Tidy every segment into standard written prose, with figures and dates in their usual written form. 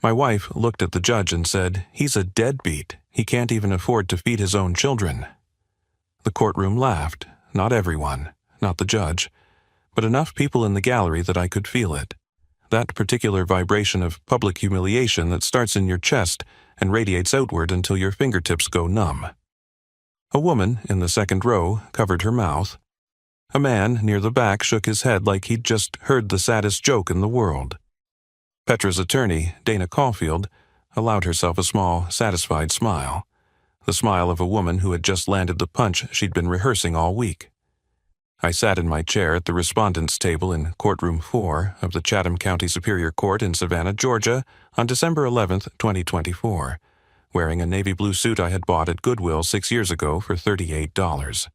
My wife looked at the judge and said, "He's a deadbeat. He can't even afford to feed his own children." The courtroom laughed. Not everyone, not the judge, but enough people in the gallery that I could feel it. That particular vibration of public humiliation that starts in your chest and radiates outward until your fingertips go numb. A woman in the second row covered her mouth. A man near the back shook his head like he'd just heard the saddest joke in the world. Petra's attorney, Dana Caulfield, allowed herself a small, satisfied smile, the smile of a woman who had just landed the punch she'd been rehearsing all week. I sat in my chair at the respondents' table in Courtroom 4 of the Chatham County Superior Court in Savannah, Georgia, on December 11, 2024, wearing a navy blue suit I had bought at Goodwill 6 years ago for $38.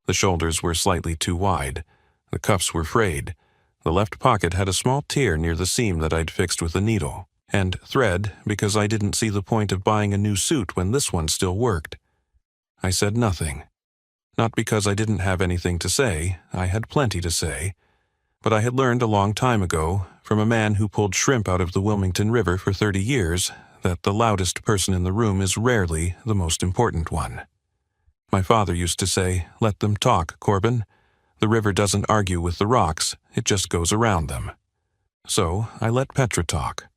The shoulders were slightly too wide. The cuffs were frayed. The left pocket had a small tear near the seam that I'd fixed with a needle, and thread because I didn't see the point of buying a new suit when this one still worked. I said nothing. Not because I didn't have anything to say, I had plenty to say, but I had learned a long time ago, from a man who pulled shrimp out of the Wilmington River for 30 years, that the loudest person in the room is rarely the most important one. My father used to say, "Let them talk, Corbin. The river doesn't argue with the rocks, it just goes around them." So I let Petra talk.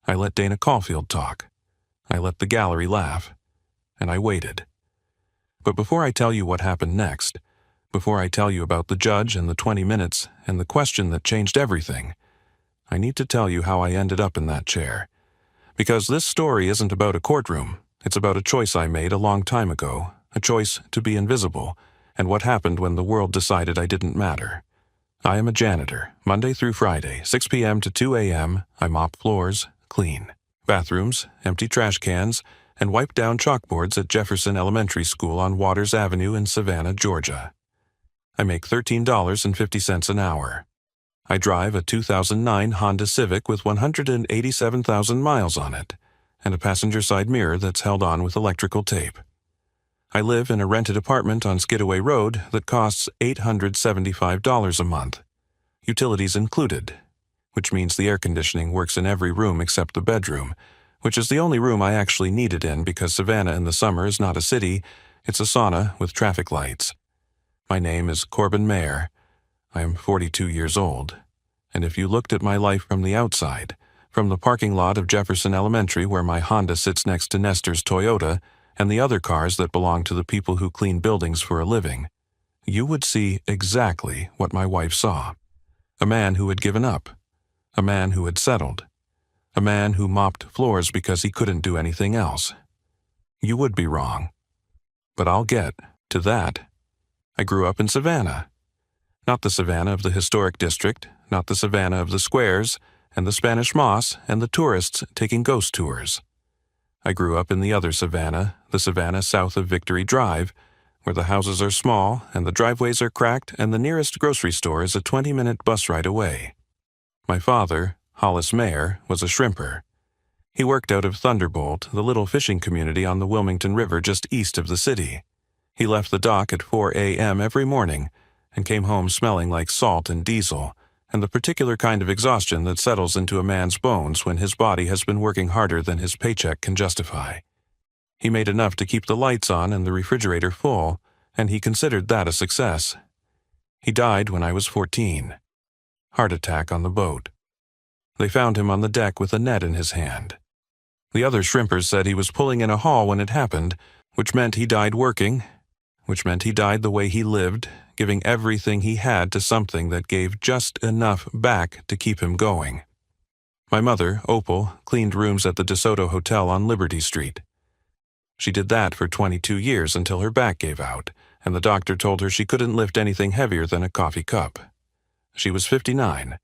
I let Dana Caulfield talk. I let the gallery laugh. And I waited. But before I tell you what happened next, before I tell you about the judge and the 20 minutes and the question that changed everything, I need to tell you how I ended up in that chair. Because this story isn't about a courtroom, it's about a choice I made a long time ago, a choice to be invisible, and what happened when the world decided I didn't matter. I am a janitor, Monday through Friday, 6 p.m. to 2 a.m. I mop floors, clean bathrooms, empty trash cans, and wipe down chalkboards at Jefferson Elementary School on Waters Avenue in Savannah, Georgia. I make $13.50 an hour. I drive a 2009 Honda Civic with 187,000 miles on it, and a passenger side mirror that's held on with electrical tape. I live in a rented apartment on Skidaway Road that costs $875 a month, utilities included, which means the air conditioning works in every room except the bedroom, which is the only room I actually need it in because Savannah in the summer is not a city, it's a sauna with traffic lights. My name is Corbin Mayer. I am 42 years old, and if you looked at my life from the outside, from the parking lot of Jefferson Elementary where my Honda sits next to Nestor's Toyota and the other cars that belong to the people who clean buildings for a living, you would see exactly what my wife saw. A man who had given up. A man who had settled. A man who mopped floors because he couldn't do anything else. You would be wrong. But I'll get to that. I grew up in Savannah. Not the Savannah of the historic district, not the Savannah of the squares, and the Spanish moss, and the tourists taking ghost tours. I grew up in the other Savannah, the Savannah south of Victory Drive, where the houses are small, and the driveways are cracked, and the nearest grocery store is a 20-minute bus ride away. My father, Hollis Mayer, was a shrimper. He worked out of Thunderbolt, the little fishing community on the Wilmington River just east of the city. He left the dock at 4 a.m. every morning and came home smelling like salt and diesel, and the particular kind of exhaustion that settles into a man's bones when his body has been working harder than his paycheck can justify. He made enough to keep the lights on and the refrigerator full, and he considered that a success. He died when I was 14. Heart attack on the boat. They found him on the deck with a net in his hand. The other shrimpers said he was pulling in a haul when it happened, which meant he died working, which meant he died the way he lived, giving everything he had to something that gave just enough back to keep him going. My mother, Opal, cleaned rooms at the DeSoto Hotel on Liberty Street. She did that for 22 years until her back gave out, and the doctor told her she couldn't lift anything heavier than a coffee cup. She was 59.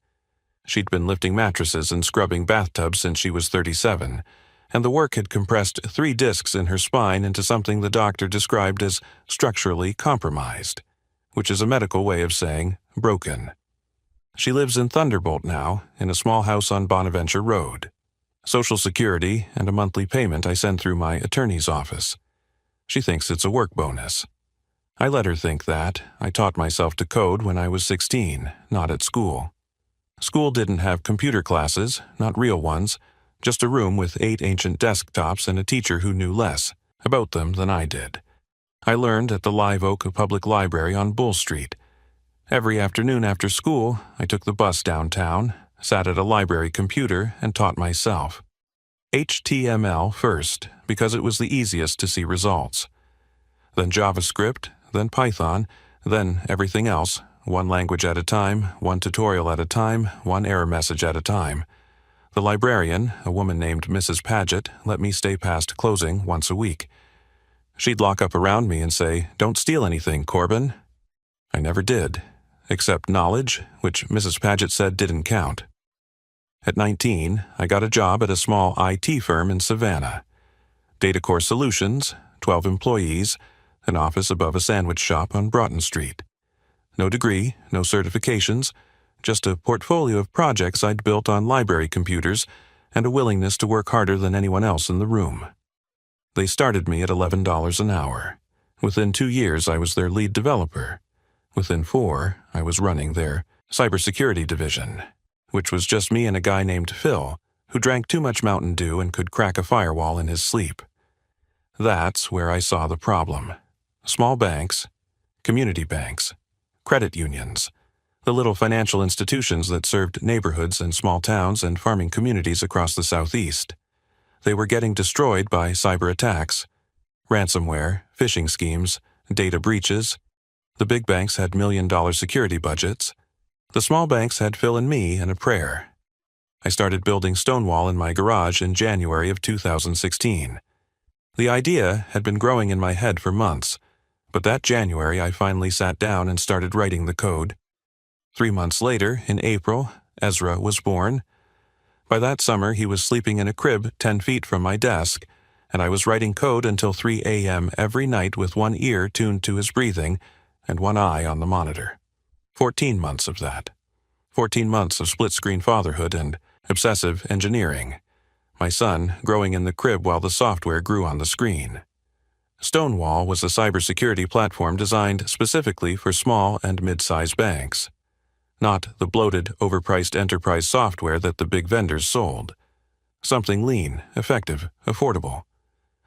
She'd been lifting mattresses and scrubbing bathtubs since she was 37, and the work had compressed 3 discs in her spine into something the doctor described as structurally compromised, which is a medical way of saying broken. She lives in Thunderbolt now, in a small house on Bonaventure Road. Social Security and a monthly payment I send through my attorney's office. She thinks it's a work bonus. I let her think that. I taught myself to code when I was 16, not at school. School didn't have computer classes, not real ones, Just a room with 8 ancient desktops and a teacher who knew less about them than I did. I learned at the Live Oak Public Library on Bull Street. Every afternoon after school, I took the bus downtown, sat at a library computer, and taught myself. HTML first, because it was the easiest to see results. Then JavaScript, then Python, then everything else, one language at a time, one tutorial at a time, one error message at a time. The librarian, a woman named Mrs. Paget, let me stay past closing once a week. She'd lock up around me and say, "Don't steal anything, Corbin." I never did, except knowledge, which Mrs. Paget said didn't count. At 19, I got a job at a small IT firm in Savannah. DataCore Solutions, 12 employees, an office above a sandwich shop on Broughton Street. No degree, no certifications, just a portfolio of projects I'd built on library computers and a willingness to work harder than anyone else in the room. They started me at $11 an hour. Within 2 years, I was their lead developer. Within 4, I was running their cybersecurity division, which was just me and a guy named Phil, who drank too much Mountain Dew and could crack a firewall in his sleep. That's where I saw the problem. Small banks, community banks, credit unions, the little financial institutions that served neighborhoods and small towns and farming communities across the Southeast. They were getting destroyed by cyber attacks, ransomware, phishing schemes, data breaches. The big banks had million-dollar security budgets. The small banks had Phil and me and a prayer. I started building Stonewall in my garage in January of 2016. The idea had been growing in my head for months, but that January I finally sat down and started writing the code. 3 months later, in April, Ezra was born. By that summer, he was sleeping in a crib 10 feet from my desk, and I was writing code until 3 a.m. every night with one ear tuned to his breathing and one eye on the monitor. 14 months of that. 14 months of split-screen fatherhood and obsessive engineering. My son growing in the crib while the software grew on the screen. Stonewall was a cybersecurity platform designed specifically for small and mid-sized banks. Not the bloated, overpriced enterprise software that the big vendors sold. Something lean, effective, affordable.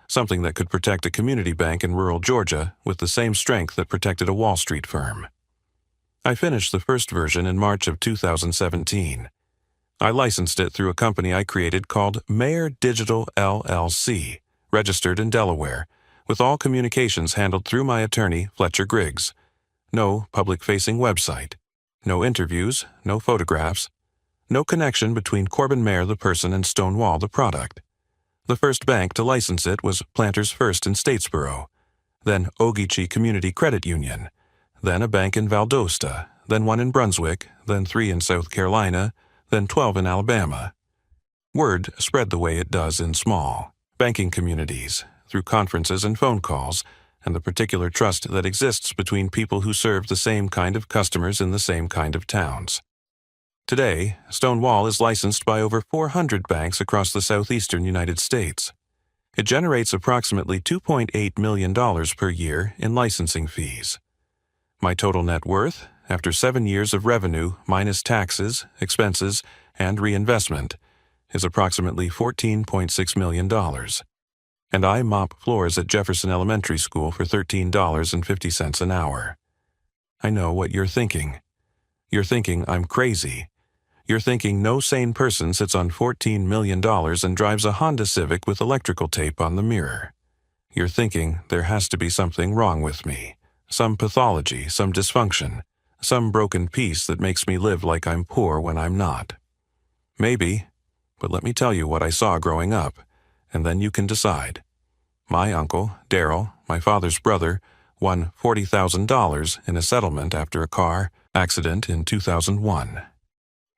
Something that could protect a community bank in rural Georgia with the same strength that protected a Wall Street firm. I finished the first version in March of 2017. I licensed it through a company I created called Mayor Digital LLC, registered in Delaware, with all communications handled through my attorney, Fletcher Griggs. No public-facing website. No interviews, no photographs, no connection between Corbin Mayer the person and Stonewall the product. The first bank to license it was Planters First in Statesboro, then Ogeechee Community Credit Union, then a bank in Valdosta, then one in Brunswick, then 3 in South Carolina, then 12 in Alabama. Word spread the way it does in small banking communities, through conferences and phone calls, and the particular trust that exists between people who serve the same kind of customers in the same kind of towns. Today, Stonewall is licensed by over 400 banks across the southeastern United States. It generates approximately $2.8 million per year in licensing fees. My total net worth, after 7 years of revenue minus taxes, expenses, and reinvestment, is approximately $14.6 million. And I mop floors at Jefferson Elementary School for $13.50 an hour. I know what you're thinking. You're thinking I'm crazy. You're thinking no sane person sits on $14 million and drives a Honda Civic with electrical tape on the mirror. You're thinking there has to be something wrong with me, some pathology, some dysfunction, some broken piece that makes me live like I'm poor when I'm not. Maybe, but let me tell you what I saw growing up, and then you can decide. My uncle, Darrell, my father's brother, won $40,000 in a settlement after a car accident in 2001.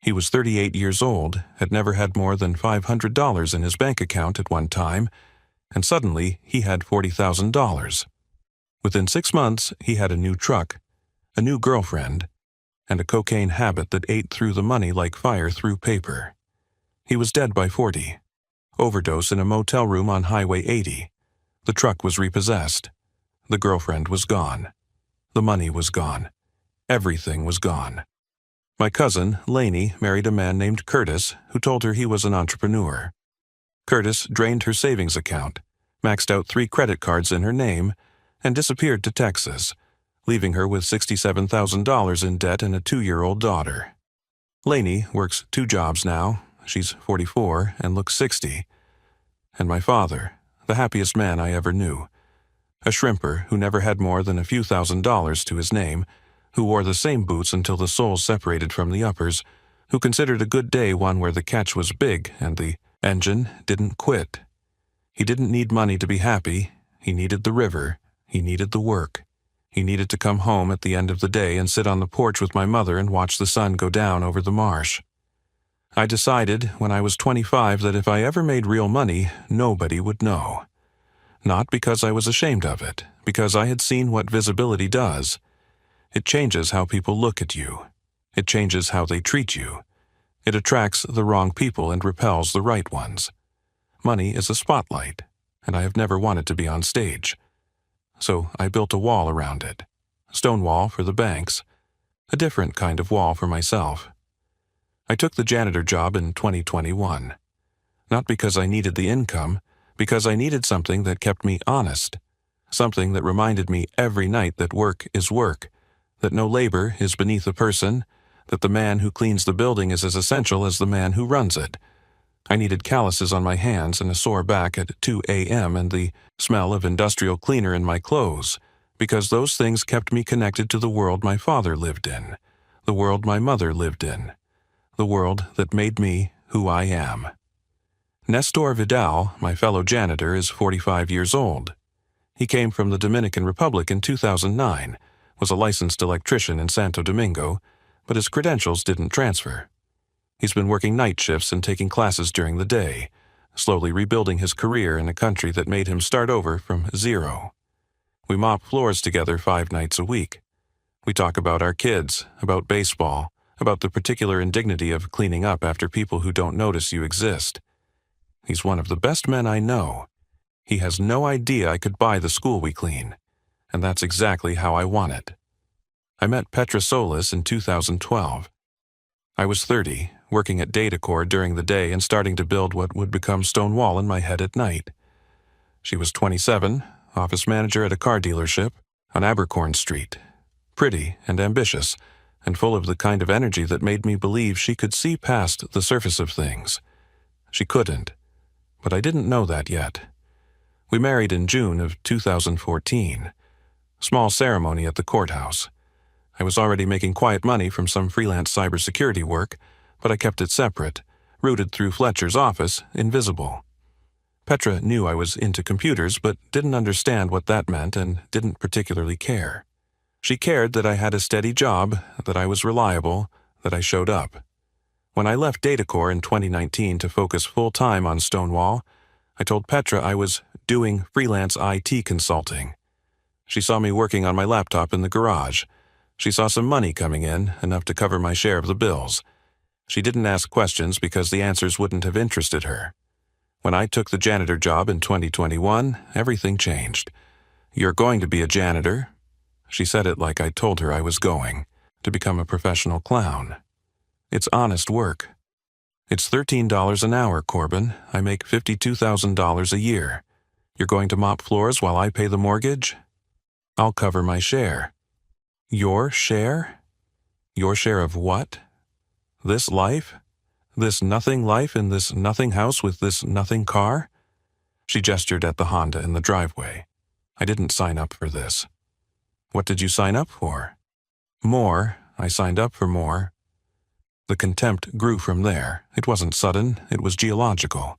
He was 38 years old, had never had more than $500 in his bank account at one time, and suddenly he had $40,000. Within 6 months, he had a new truck, a new girlfriend, and a cocaine habit that ate through the money like fire through paper. He was dead by 40. Overdose in a motel room on Highway 80. The truck was repossessed. The girlfriend was gone. The money was gone. Everything was gone. My cousin, Lainey, married a man named Curtis who told her he was an entrepreneur. Curtis drained her savings account, maxed out 3 credit cards in her name, and disappeared to Texas, leaving her with $67,000 in debt and a 2-year-old daughter. Lainey works 2 jobs now. She's 44 and looks 60. And my father, the happiest man I ever knew, a shrimper who never had more than a few $1,000s to his name, who wore the same boots until the soles separated from the uppers, who considered a good day one where the catch was big and the engine didn't quit. He didn't need money to be happy. He needed the river. He needed the work. He needed to come home at the end of the day and sit on the porch with my mother and watch the sun go down over the marsh. I decided when I was 25 that if I ever made real money, nobody would know. Not because I was ashamed of it, because I had seen what visibility does. It changes how people look at you. It changes how they treat you. It attracts the wrong people and repels the right ones. Money is a spotlight, and I have never wanted to be on stage. So I built a wall around it. A stone wall for the banks. A different kind of wall for myself. I took the janitor job in 2021. Not because I needed the income, because I needed something that kept me honest. Something that reminded me every night that work is work, that no labor is beneath a person, that the man who cleans the building is as essential as the man who runs it. I needed calluses on my hands and a sore back at 2 a.m. and the smell of industrial cleaner in my clothes, because those things kept me connected to the world my father lived in, the world my mother lived in, the world that made me who I am. Nestor Vidal, my fellow janitor, is 45 years old. He came from the Dominican Republic in 2009, was a licensed electrician in Santo Domingo, but his credentials didn't transfer. He's been working night shifts and taking classes during the day, slowly rebuilding his career in a country that made him start over from zero. We mop floors together 5 nights a week. We talk about our kids, about baseball, about the particular indignity of cleaning up after people who don't notice you exist. He's one of the best men I know. He has no idea I could buy the school we clean, and that's exactly how I want it. I met Petra Solis in 2012. I was 30, working at Datacor during the day and starting to build what would become stone wall in my head at night. She was 27, office manager at a car dealership on Abercorn Street, pretty and ambitious, and full of the kind of energy that made me believe she could see past the surface of things. She couldn't, but I didn't know that yet. We married in June of 2014. Small ceremony at the courthouse. I was already making quiet money from some freelance cybersecurity work, but I kept it separate, routed through Fletcher's office, invisible. Petra knew I was into computers, but didn't understand what that meant and didn't particularly care. She cared that I had a steady job, that I was reliable, that I showed up. When I left Datacor in 2019 to focus full-time on Stonewall, I told Petra I was doing freelance IT consulting. She saw me working on my laptop in the garage. She saw some money coming in, enough to cover my share of the bills. She didn't ask questions because the answers wouldn't have interested her. When I took the janitor job in 2021, everything changed. "You're going to be a janitor?" She said it like I told her I was going, to become a professional clown. It's honest work. It's $13 an hour, Corbin. I make $52,000 a year. You're going to mop floors while I pay the mortgage? I'll cover my share. Your share? Your share of what? This life? This nothing life in this nothing house with this nothing car? She gestured at the Honda in the driveway. I didn't sign up for this. What did you sign up for? More. I signed up for more. The contempt grew from there. It wasn't sudden, it was geological.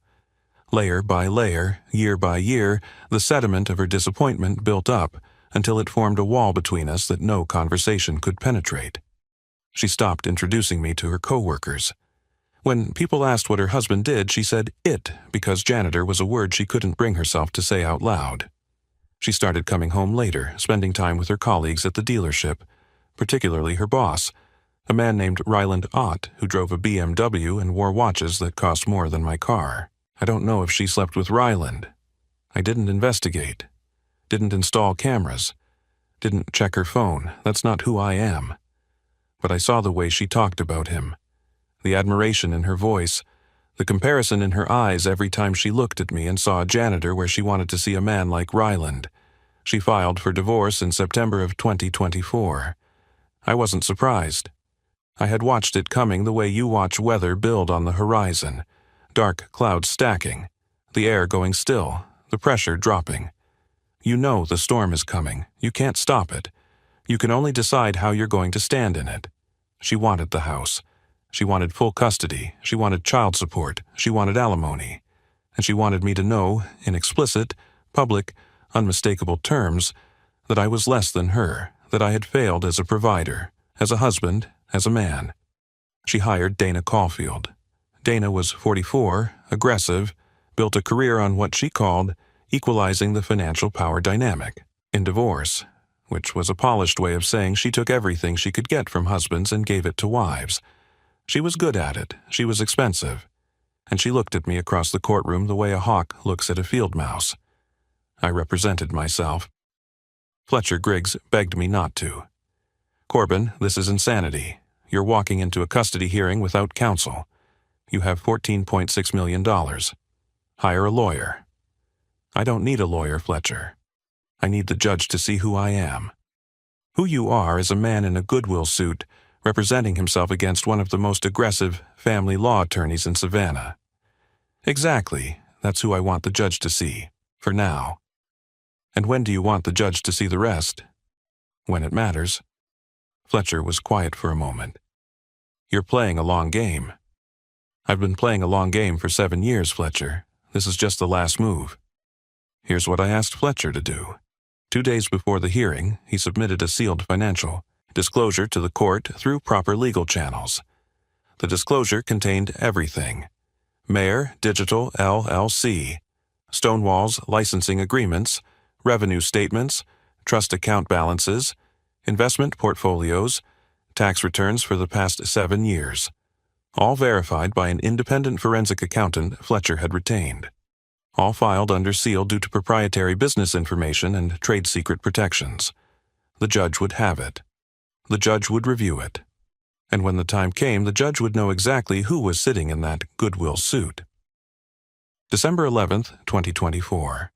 Layer by layer, year by year, the sediment of her disappointment built up until it formed a wall between us that no conversation could penetrate. She stopped introducing me to her coworkers. When people asked what her husband did, she said "it" because janitor was a word she couldn't bring herself to say out loud. She started coming home later, spending time with her colleagues at the dealership, particularly her boss, a man named Ryland Ott, who drove a BMW and wore watches that cost more than my car. I don't know if she slept with Ryland. I didn't investigate. Didn't install cameras. Didn't check her phone. That's not who I am. But I saw the way she talked about him. The admiration in her voice. The comparison in her eyes every time she looked at me and saw a janitor where she wanted to see a man like Ryland. She filed for divorce in September of 2024. I wasn't surprised. I had watched it coming the way you watch weather build on the horizon. Dark clouds stacking, the air going still, the pressure dropping. You know the storm is coming. You can't stop it. You can only decide how you're going to stand in it. She wanted the house. She wanted full custody. She wanted child support. She wanted alimony. And she wanted me to know, in explicit, public, unmistakable terms, that I was less than her, that I had failed as a provider, as a husband, as a man. She hired Dana Caulfield. Dana was 44, aggressive, built a career on what she called equalizing the financial power dynamic in divorce, which was a polished way of saying she took everything she could get from husbands and gave it to wives. She was good at it. She was expensive. And she looked at me across the courtroom the way a hawk looks at a field mouse. I represented myself. Fletcher Griggs begged me not to. Corbin, this is insanity. You're walking into a custody hearing without counsel. You have $14.6 million. Hire a lawyer. I don't need a lawyer, Fletcher. I need the judge to see who I am. Who you are is a man in a Goodwill suit representing himself against one of the most aggressive family law attorneys in Savannah. Exactly. That's who I want the judge to see, for now. And when do you want the judge to see the rest? When it matters. Fletcher was quiet for a moment. You're playing a long game. I've been playing a long game for 7 years, Fletcher. This is just the last move. Here's what I asked Fletcher to do. 2 days before the hearing, he submitted a sealed financial disclosure to the court through proper legal channels. The disclosure contained everything. Mayor Digital LLC, Stonewall's licensing agreements, revenue statements, trust account balances, investment portfolios, tax returns for the past 7 years, all verified by an independent forensic accountant Fletcher had retained. All filed under seal due to proprietary business information and trade secret protections. The judge would have it. The judge would review it. And when the time came, the judge would know exactly who was sitting in that Goodwill suit. December 11th, 2024.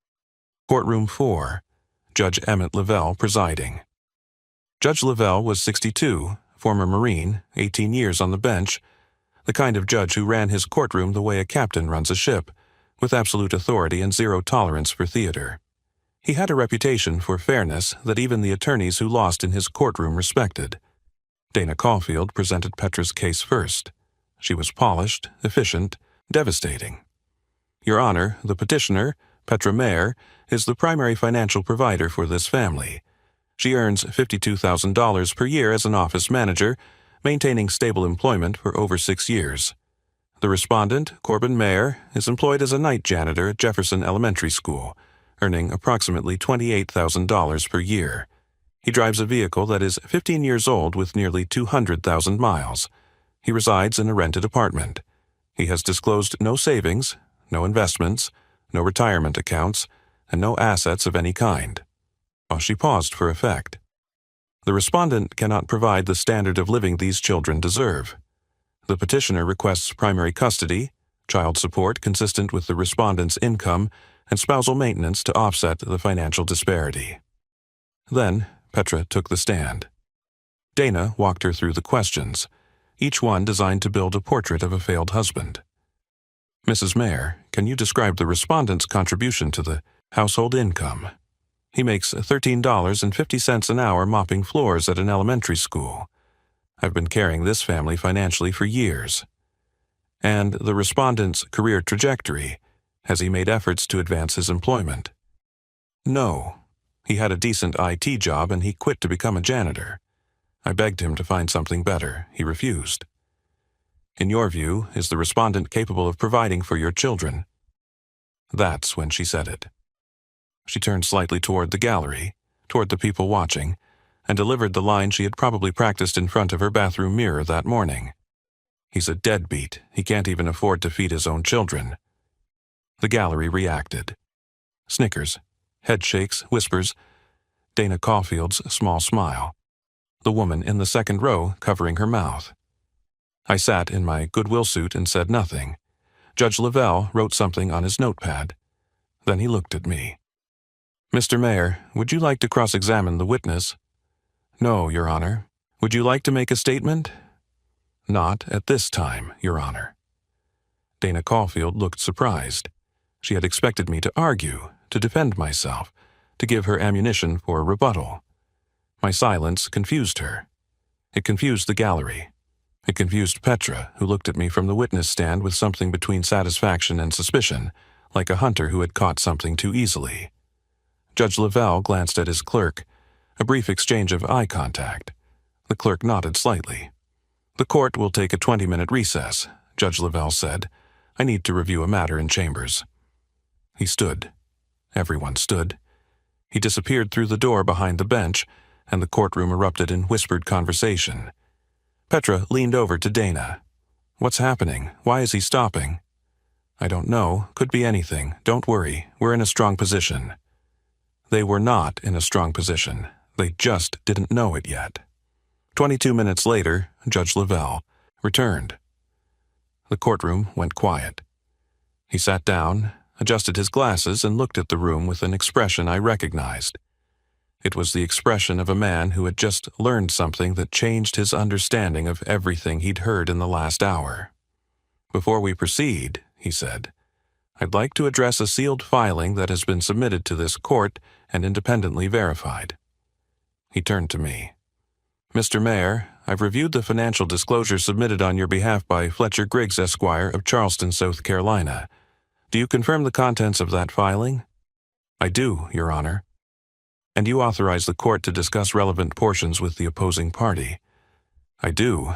Courtroom 4. Judge Emmett Lavelle presiding. Judge Lavelle was 62, former Marine, 18 years on the bench, the kind of judge who ran his courtroom the way a captain runs a ship, with absolute authority and zero tolerance for theater. He had a reputation for fairness that even the attorneys who lost in his courtroom respected. Dana Caulfield presented Petra's case first. She was polished, efficient, devastating. Your Honor, the petitioner, Petra Mayer, is the primary financial provider for this family. She earns $52,000 per year as an office manager, maintaining stable employment for over 6 years. The respondent, Corbin Mayer, is employed as a night janitor at Jefferson Elementary School, earning approximately $28,000 per year. He drives a vehicle that is 15 years old with nearly 200,000 miles. He resides in a rented apartment. He has disclosed no savings, no investments, no retirement accounts, and no assets of any kind. While she paused for effect. The respondent cannot provide the standard of living these children deserve. The petitioner requests primary custody, child support consistent with the respondent's income, and spousal maintenance to offset the financial disparity. Then, Petra took the stand. Dana walked her through the questions, each one designed to build a portrait of a failed husband. Mrs. Mayer, can you describe the respondent's contribution to the household income? He makes $13.50 an hour mopping floors at an elementary school. I've been carrying this family financially for years. And the respondent's career trajectory, has he made efforts to advance his employment? No. He had a decent IT job and he quit to become a janitor. I begged him to find something better. He refused. In your view, is the respondent capable of providing for your children? That's when she said it. She turned slightly toward the gallery, toward the people watching, and delivered the line she had probably practiced in front of her bathroom mirror that morning. He's a deadbeat. He can't even afford to feed his own children. The gallery reacted. Snickers, head shakes, whispers, Dana Caulfield's small smile. The woman in the second row covering her mouth. I sat in my Goodwill suit and said nothing, Judge Lavelle wrote something on his notepad. Then he looked at me. "Mr. Mayor, would you like to cross-examine the witness?" "No, Your Honor. Would you like to make a statement?" "Not at this time, Your Honor." Dana Caulfield looked surprised. She had expected me to argue, to defend myself, to give her ammunition for rebuttal. My silence confused her. It confused the gallery. It confused Petra, who looked at me from the witness stand with something between satisfaction and suspicion, like a hunter who had caught something too easily. Judge Lavelle glanced at his clerk, a brief exchange of eye contact. The clerk nodded slightly. "The court will take a 20-minute recess," Judge Lavelle said. "I need to review a matter in chambers." He stood. Everyone stood. He disappeared through the door behind the bench, and the courtroom erupted in whispered conversation. Petra leaned over to Dana. "What's happening? Why is he stopping?" "I don't know. Could be anything. Don't worry. We're in a strong position." They were not in a strong position. They just didn't know it yet. 22 minutes later, Judge Lavelle returned. The courtroom went quiet. He sat down, adjusted his glasses, and looked at the room with an expression I recognized. It was the expression of a man who had just learned something that changed his understanding of everything he'd heard in the last hour. "Before we proceed," he said, "I'd like to address a sealed filing that has been submitted to this court and independently verified." He turned to me. "Mr. Mayor, I've reviewed the financial disclosure submitted on your behalf by Fletcher Griggs, Esquire, of Charleston, South Carolina. Do you confirm the contents of that filing?" "I do, Your Honor." "And you authorize the court to discuss relevant portions with the opposing party?" "I do."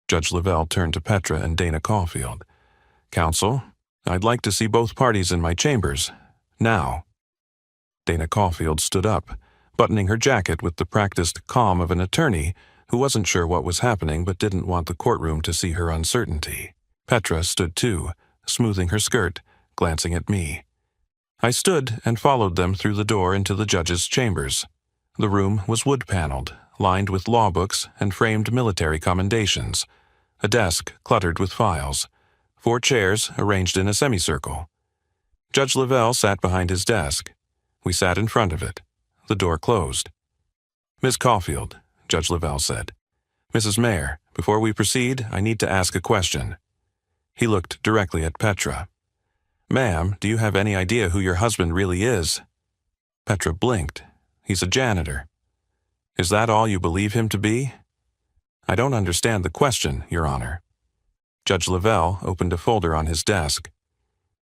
Judge Lavelle turned to Petra and Dana Caulfield. "Counsel, I'd like to see both parties in my chambers. Now." Dana Caulfield stood up, buttoning her jacket with the practiced calm of an attorney who wasn't sure what was happening but didn't want the courtroom to see her uncertainty. Petra stood too, smoothing her skirt, glancing at me. I stood and followed them through the door into the judge's chambers. The room was wood-paneled, lined with law books and framed military commendations, a desk cluttered with files, 4 chairs arranged in a semicircle. Judge Lavelle sat behind his desk. We sat in front of it. The door closed. "Ms. Caulfield," Judge Lavelle said. "Mrs. Mayor, before we proceed, I need to ask a question." He looked directly at Petra. "Ma'am, do you have any idea who your husband really is?" Petra blinked. "He's a janitor." "Is that all you believe him to be?" "I don't understand the question, Your Honor." Judge Lavelle opened a folder on his desk.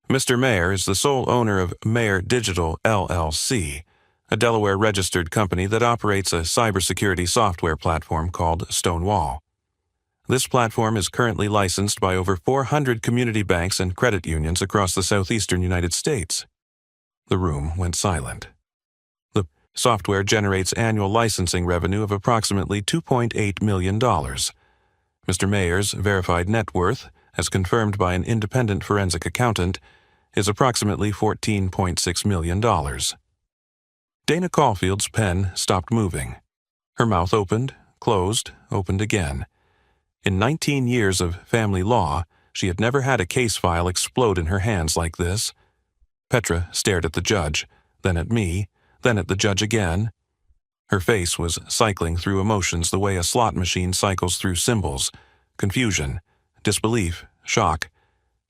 "Mr. Mayor is the sole owner of Mayor Digital, LLC, a Delaware-registered company that operates a cybersecurity software platform called Stonewall. This platform is currently licensed by over 400 community banks and credit unions across the southeastern United States." The room went silent. "The software generates annual licensing revenue of approximately $2.8 million. Mr. Mayor's verified net worth, as confirmed by an independent forensic accountant, is approximately $14.6 million. Dana Caulfield's pen stopped moving. Her mouth opened, closed, opened again. In 19 years of family law, she had never had a case file explode in her hands like this. Petra stared at the judge, then at me, then at the judge again. Her face was cycling through emotions the way a slot machine cycles through symbols: confusion, disbelief, shock,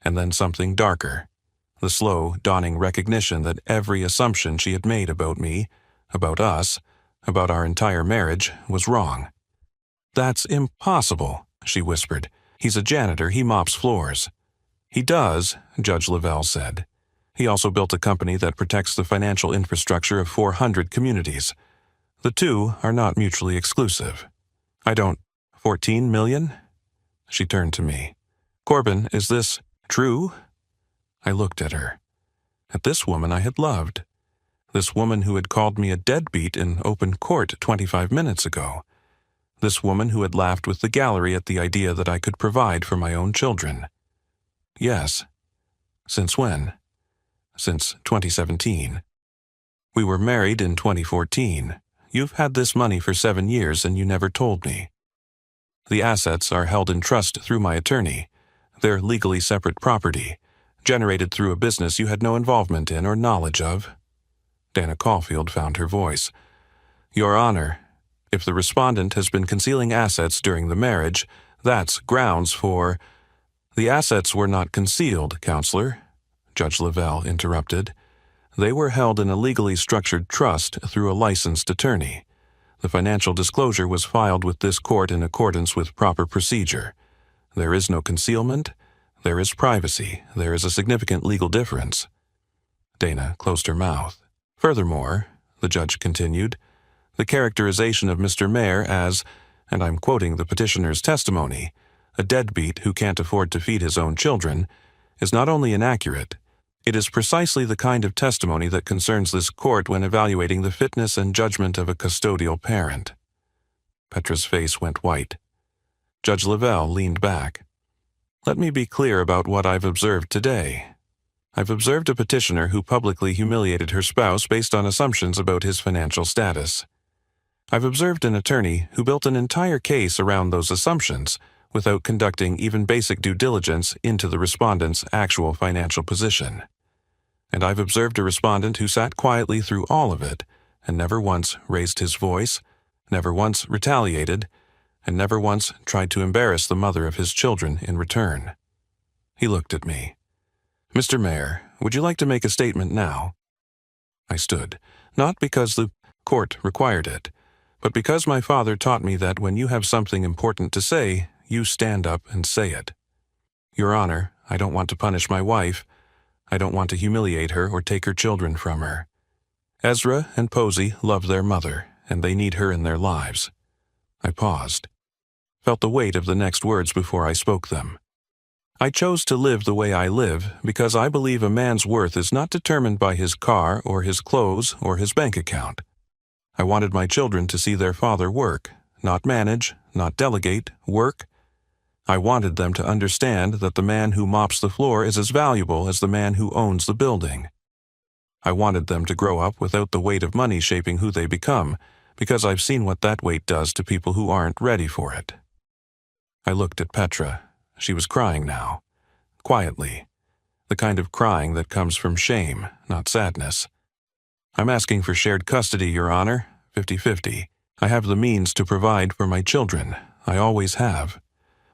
and then something darker. The slow, dawning recognition that every assumption she had made about me, about us, about our entire marriage, was wrong. "That's impossible," she whispered. "He's a janitor. He mops floors." "He does," Judge Lavelle said. "He also built a company that protects the financial infrastructure of 400 communities. The two are not mutually exclusive." "I don't— 14 million?" She turned to me. "Corbin, is this true?" I looked at her. At this woman I had loved. This woman who had called me a deadbeat in open court 25 minutes ago. This woman who had laughed with the gallery at the idea that I could provide for my own children. "Yes." "Since when?" "Since 2017. "We were married in 2014. You've had this money for 7 years and you never told me." "The assets are held in trust through my attorney. They're legally separate property, generated through a business you had no involvement in or knowledge of. Dana Caulfield found her voice. Your Honor, if the respondent has been concealing assets during the marriage, that's grounds for— The assets were not concealed, Counselor, Judge Lavelle interrupted. They were held in a legally structured trust through a licensed attorney. The financial disclosure was filed with this court in accordance with proper procedure. There is no concealment. There is privacy. There is a significant legal difference. Dana closed her mouth. Furthermore, the judge continued, the characterization of Mr. Mayer as, and I'm quoting the petitioner's testimony, a deadbeat who can't afford to feed his own children, is not only inaccurate, it is precisely the kind of testimony that concerns this court when evaluating the fitness and judgment of a custodial parent. Petra's face went white. Judge Lavelle leaned back. Let me be clear about what I've observed today. I've observed a petitioner who publicly humiliated her spouse based on assumptions about his financial status. I've observed an attorney who built an entire case around those assumptions without conducting even basic due diligence into the respondent's actual financial position. And I've observed a respondent who sat quietly through all of it and never once raised his voice, never once retaliated, and never once tried to embarrass the mother of his children in return. He looked at me. Mr. Mayer, would you like to make a statement now? I stood, not because the court required it, but because my father taught me that when you have something important to say, you stand up and say it. Your Honor, I don't want to punish my wife. I don't want to humiliate her or take her children from her. Ezra and Posey love their mother, and they need her in their lives. I paused, felt the weight of the next words before I spoke them. I chose to live the way I live because I believe a man's worth is not determined by his car or his clothes or his bank account. I wanted my children to see their father work, not manage, not delegate, work. I wanted them to understand that the man who mops the floor is as valuable as the man who owns the building. I wanted them to grow up without the weight of money shaping who they become, because I've seen what that weight does to people who aren't ready for it. I looked at Petra. She was crying now, quietly, the kind of crying that comes from shame, not sadness. I'm asking for shared custody, Your Honor, 50-50. I have the means to provide for my children. I always have.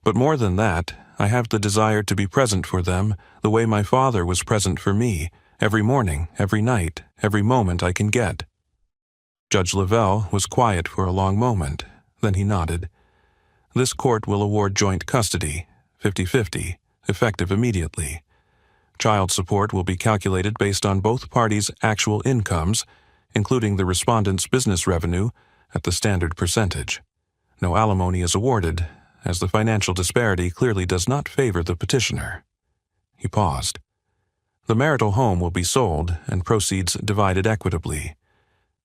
But more than that, I have the desire to be present for them the way my father was present for me, every morning, every night, every moment I can get. Judge Lavelle was quiet for a long moment. Then he nodded. This court will award joint custody, 50-50, effective immediately. Child support will be calculated based on both parties' actual incomes, including the respondent's business revenue, at the standard percentage. No alimony is awarded, as the financial disparity clearly does not favor the petitioner. He paused. The marital home will be sold and proceeds divided equitably.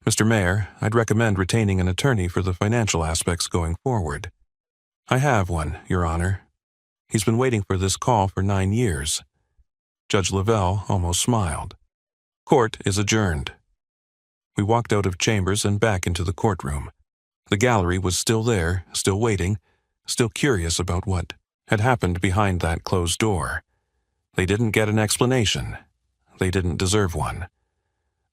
Mr. Mayer, I'd recommend retaining an attorney for the financial aspects going forward. I have one, Your Honor. He's been waiting for this call for 9 years. Judge Lavelle almost smiled. Court is adjourned. We walked out of chambers and back into the courtroom. The gallery was still there, still waiting, still curious about what had happened behind that closed door. They didn't get an explanation. They didn't deserve one.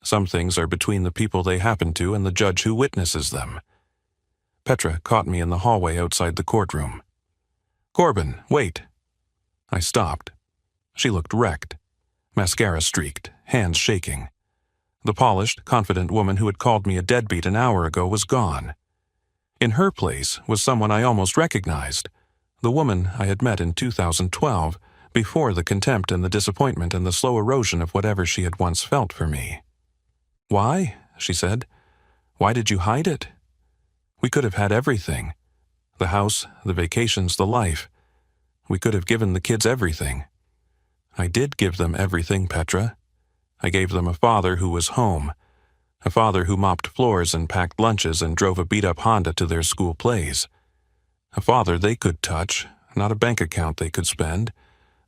Some things are between the people they happen to and the judge who witnesses them. Petra caught me in the hallway outside the courtroom. Corbin, wait. I stopped. She looked wrecked, mascara streaked, hands shaking. The polished, confident woman who had called me a deadbeat an hour ago was gone. In her place was someone I almost recognized, the woman I had met in 2012, before the contempt and the disappointment and the slow erosion of whatever she had once felt for me. Why? She said. Why did you hide it? We could have had everything. The house, the vacations, the life. We could have given the kids everything. I did give them everything, Petra. I gave them a father who was home, a father who mopped floors and packed lunches and drove a beat-up Honda to their school plays. A father they could touch, not a bank account they could spend.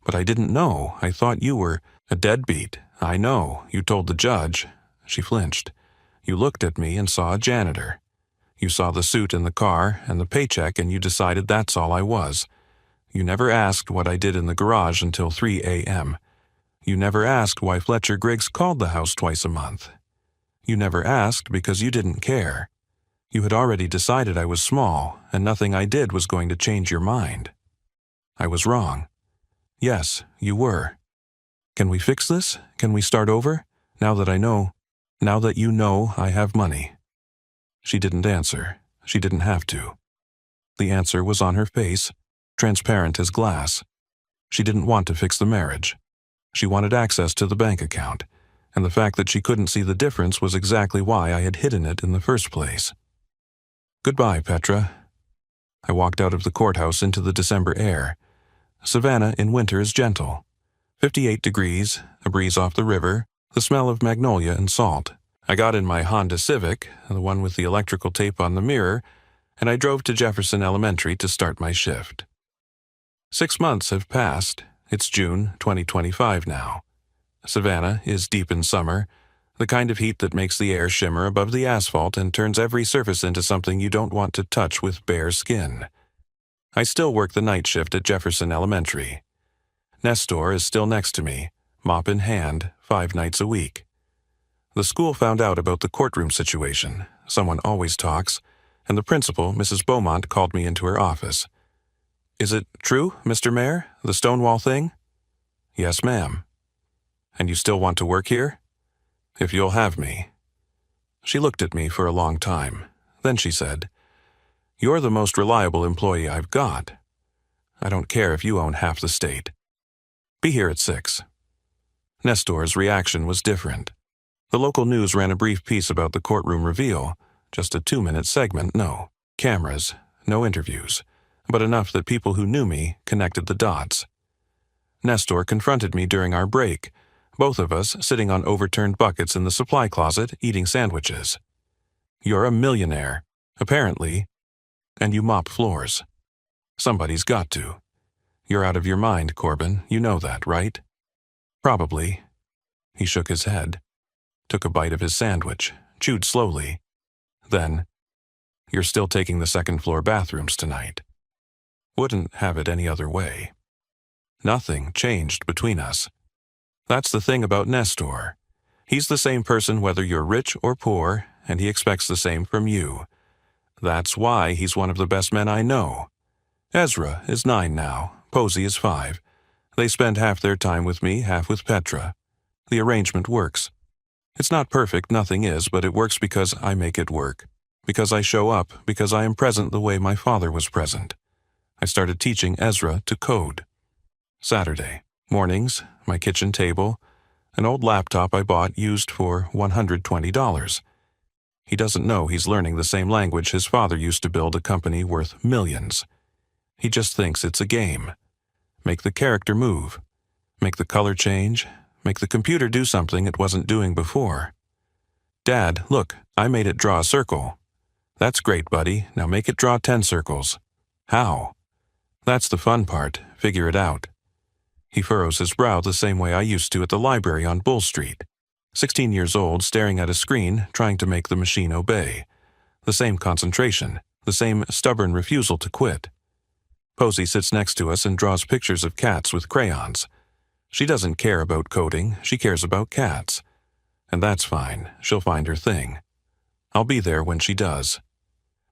But I didn't know. I thought you were a deadbeat. I know. You told the judge. She flinched. You looked at me and saw a janitor. You saw the suit in the car and the paycheck and you decided that's all I was. You never asked what I did in the garage until 3 a.m. You never asked why Fletcher Griggs called the house twice a month. You never asked because you didn't care. You had already decided I was small, and nothing I did was going to change your mind. I was wrong. Yes, you were. Can we fix this? Can we start over? Now that you know I have money. She didn't answer. She didn't have to. The answer was on her face, transparent as glass. She didn't want to fix the marriage. She wanted access to the bank account, and the fact that she couldn't see the difference was exactly why I had hidden it in the first place. Goodbye, Petra. I walked out of the courthouse into the December air. Savannah in winter is gentle. 58 degrees, a breeze off the river, the smell of magnolia and salt. I got in my Honda Civic, the one with the electrical tape on the mirror, and I drove to Jefferson Elementary to start my shift. 6 months have passed. It's June 2025 now. Savannah is deep in summer, the kind of heat that makes the air shimmer above the asphalt and turns every surface into something you don't want to touch with bare skin. I still work the night shift at Jefferson Elementary. Nestor is still next to me, mop in hand, 5 nights a week. The school found out about the courtroom situation. Someone always talks, and the principal, Mrs. Beaumont, called me into her office. Is it true, Mr. Mayor, the Stonewall thing? Yes, ma'am. And you still want to work here? If you'll have me. She looked at me for a long time. Then she said, You're the most reliable employee I've got. I don't care if you own half the state. Be here at 6. Nestor's reaction was different. The local news ran a brief piece about the courtroom reveal, just a 2-minute segment, no cameras, no interviews, but enough that people who knew me connected the dots. Nestor confronted me during our break, both of us sitting on overturned buckets in the supply closet eating sandwiches. You're a millionaire, apparently, and you mop floors. Somebody's got to. You're out of your mind, Corbin, you know that, right? Probably. He shook his head, took a bite of his sandwich, chewed slowly. Then, you're still taking the second-floor bathrooms tonight. Wouldn't have it any other way. Nothing changed between us. That's the thing about Nestor. He's the same person whether you're rich or poor, and he expects the same from you. That's why he's one of the best men I know. Ezra is 9 now, Posey is 5. They spend half their time with me, half with Petra. The arrangement works. It's not perfect, nothing is, but it works because I make it work. Because I show up, because I am present the way my father was present. I started teaching Ezra to code. Saturday, mornings, my kitchen table, an old laptop I bought used for $120. He doesn't know he's learning the same language his father used to build a company worth millions. He just thinks it's a game. Make the character move. Make the color change. Make the computer do something it wasn't doing before. Dad, look, I made it draw a circle. That's great, buddy. Now make it draw 10 circles. How? That's the fun part. Figure it out. He furrows his brow the same way I used to at the library on Bull Street. 16 years old, staring at a screen, trying to make the machine obey. The same concentration, the same stubborn refusal to quit. Posey sits next to us and draws pictures of cats with crayons. She doesn't care about coding, she cares about cats. And that's fine, she'll find her thing. I'll be there when she does.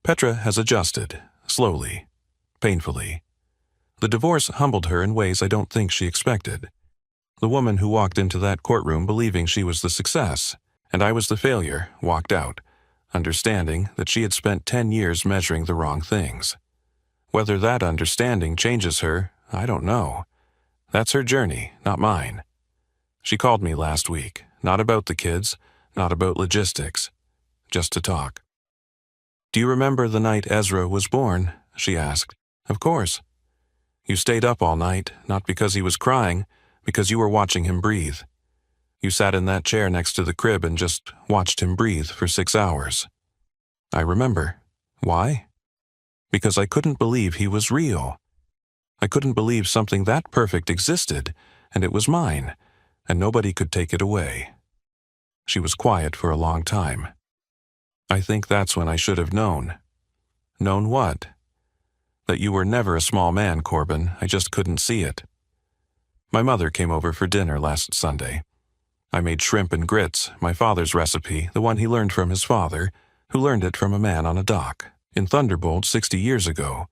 Petra has adjusted, slowly, painfully. The divorce humbled her in ways I don't think she expected. The woman who walked into that courtroom believing she was the success, and I was the failure, walked out, understanding that she had spent 10 years measuring the wrong things. Whether that understanding changes her, I don't know. That's her journey, not mine. She called me last week, not about the kids, not about logistics, just to talk. Do you remember the night Ezra was born? She asked. Of course. You stayed up all night, not because he was crying, because you were watching him breathe. You sat in that chair next to the crib and just watched him breathe for 6 hours. I remember. Why? Because I couldn't believe he was real. I couldn't believe something that perfect existed, and it was mine, and nobody could take it away. She was quiet for a long time. I think that's when I should have known. Known what? That you were never a small man, Corbin. I just couldn't see it. My mother came over for dinner last Sunday. I made shrimp and grits, my father's recipe, the one he learned from his father, who learned it from a man on a dock in Thunderbolt 60 years ago.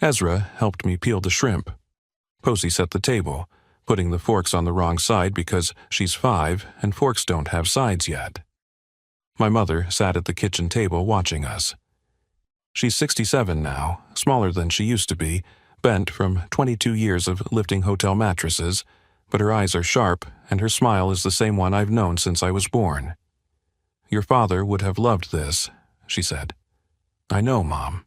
Ezra helped me peel the shrimp. Posey set the table, putting the forks on the wrong side because she's 5 and forks don't have sides yet. My mother sat at the kitchen table watching us. She's 67 now, smaller than she used to be, bent from 22 years of lifting hotel mattresses, but her eyes are sharp and her smile is the same one I've known since I was born. Your father would have loved this, she said. I know, Mom.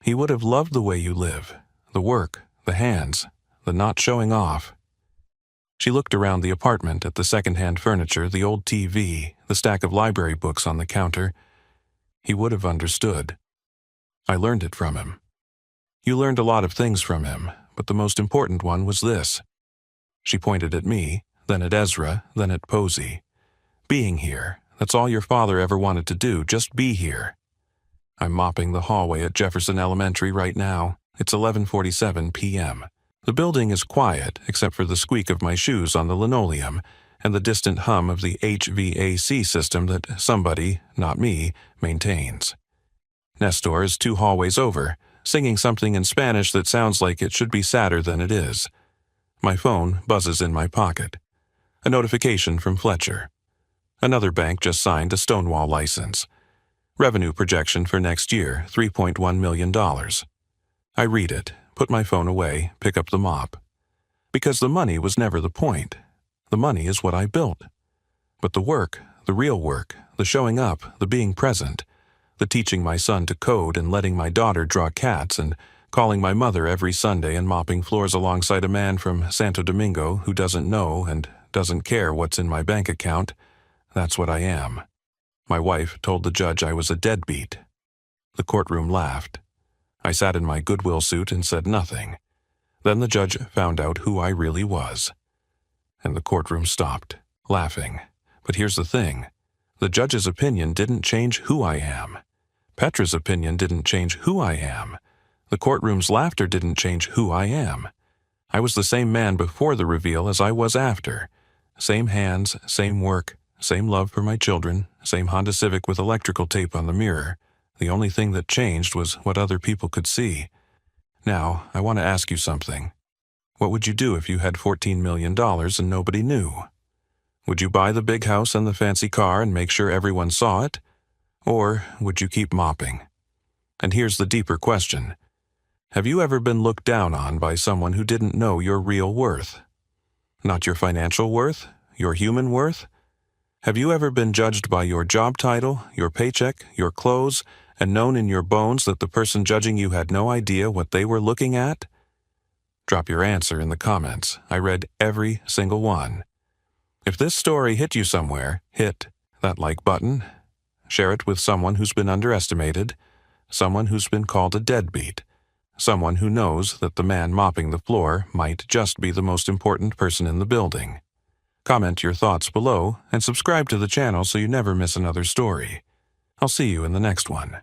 He would have loved the way you live, the work, the hands, the not showing off. She looked around the apartment at the second-hand furniture, the old TV, the stack of library books on the counter. He would have understood. I learned it from him. You learned a lot of things from him, but the most important one was this. She pointed at me, then at Ezra, then at Posey. Being here, that's all your father ever wanted to do, just be here. I'm mopping the hallway at Jefferson Elementary right now. It's 11:47 p.m. The building is quiet except for the squeak of my shoes on the linoleum and the distant hum of the HVAC system that somebody, not me, maintains. Nestor is 2 hallways over, singing something in Spanish that sounds like it should be sadder than it is. My phone buzzes in my pocket. A notification from Fletcher. Another bank just signed a Stonewall license. Revenue projection for next year, $3.1 million. I read it, put my phone away, pick up the mop. Because the money was never the point. The money is what I built. But the work, the real work, the showing up, the being present, the teaching my son to code and letting my daughter draw cats and calling my mother every Sunday and mopping floors alongside a man from Santo Domingo who doesn't know and doesn't care what's in my bank account, that's what I am. My wife told the judge I was a deadbeat. The courtroom laughed. I sat in my Goodwill suit and said nothing. Then the judge found out who I really was. And the courtroom stopped, laughing. But here's the thing. The judge's opinion didn't change who I am. Petra's opinion didn't change who I am. The courtroom's laughter didn't change who I am. I was the same man before the reveal as I was after. Same hands, same work, same love for my children, same Honda Civic with electrical tape on the mirror. The only thing that changed was what other people could see. Now, I want to ask you something. What would you do if you had $14 million and nobody knew? Would you buy the big house and the fancy car and make sure everyone saw it? Or would you keep mopping? And here's the deeper question. Have you ever been looked down on by someone who didn't know your real worth? Not your financial worth? Your human worth? Have you ever been judged by your job title, your paycheck, your clothes, and known in your bones that the person judging you had no idea what they were looking at? Drop your answer in the comments. I read every single one. If this story hit you somewhere, hit that like button. Share it with someone who's been underestimated, someone who's been called a deadbeat, someone who knows that the man mopping the floor might just be the most important person in the building. Comment your thoughts below and subscribe to the channel so you never miss another story. I'll see you in the next one.